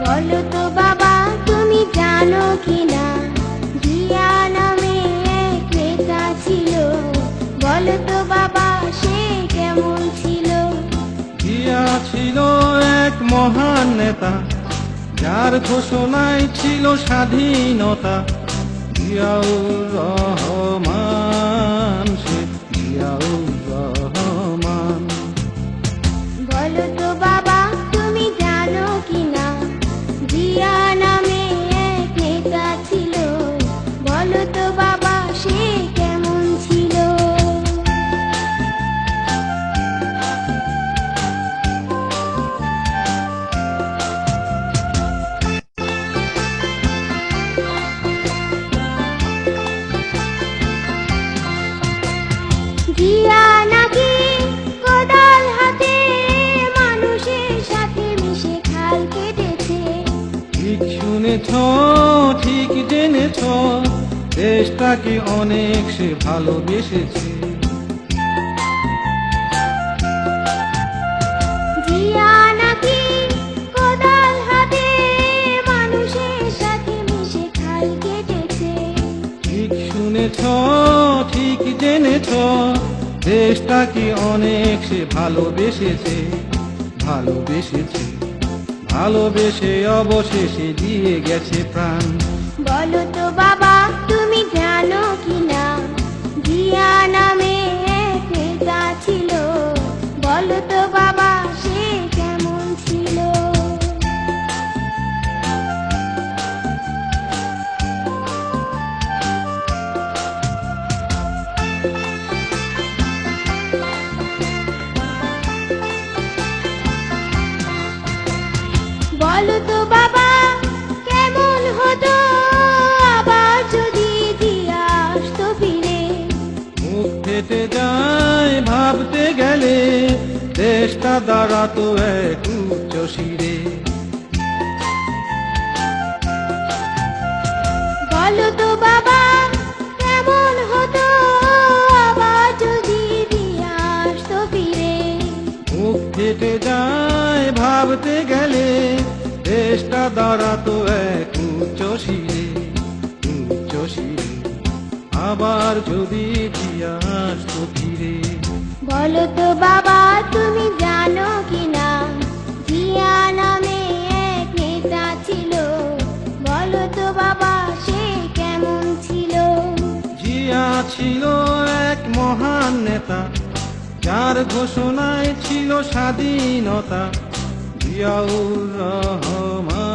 বলো তো বাবা তুমি জানো কিনা, জিয়া নামে এক নেতা ছিল। বলো তো বাবা সে কেমন ছিল? জিয়া ছিল এক মহান নেতা, যার ঘোষণায় ছিল স্বাধীনতা। জিয়াউর রহমান, সে জিয়াউর রহমান। বলো তো বাবা তুমি জানো কিনা, জিয়া নামে এক নেতা ছিল। বলো তো বাবা সে কেমন ছিল? জিয়া নাকি কোদাল হাতে মানুষের সাথে মিশে খাল কেটেছে। ঠিক শুনেছ, ঠিক জেনেছ, দেশটাকে অনেক সে ভালোবেসেছে। জিয়া নাকি কোদাল হাতে মানুষের সাথে মিশে খাল কেটেছে। ঠিক শুনেছ, ঠিক জেনেছ, দেশটাকে অনেক সে ভালোবেসেছে, ভালোবেসেছে, ভালোবেসে অবশেষে দিয়ে গেছে প্রাণ। বলো তো বাবা তুমি জানো কিনা, জিয়া নামে এক নেতা ছিল। বলো তো বাবা সে কেমন ছিল? বলো তো বাবা কেমন হতো আবার যদি জিয়া আসতো ফিরে? মুখ ফেটে যায় ভাবতে গেলে, দেশটা দাঁড়াতো এক উচ্চ শিরে। বলো তো বাবা কেমন হতো আবার যদি জিয়া আসতো ফিরে? মুখ ফেটে যায় ভাবতে গেলে, দেশটা দাঁড়াতো এক উচ্চ শিরে, উচ্চ শিরে। আবার যদি জিয়া আসতো ফিরে। বলো তো বাবা তুমি জানো কিনা, জিয়া নামে এক নেতা ছিল। বলো তো বাবা সে কেমন ছিল? জিয়া ছিল এক মহান নেতা, যার ঘোষণায় ছিল স্বাধীনতা। জিয়াউর রহমান।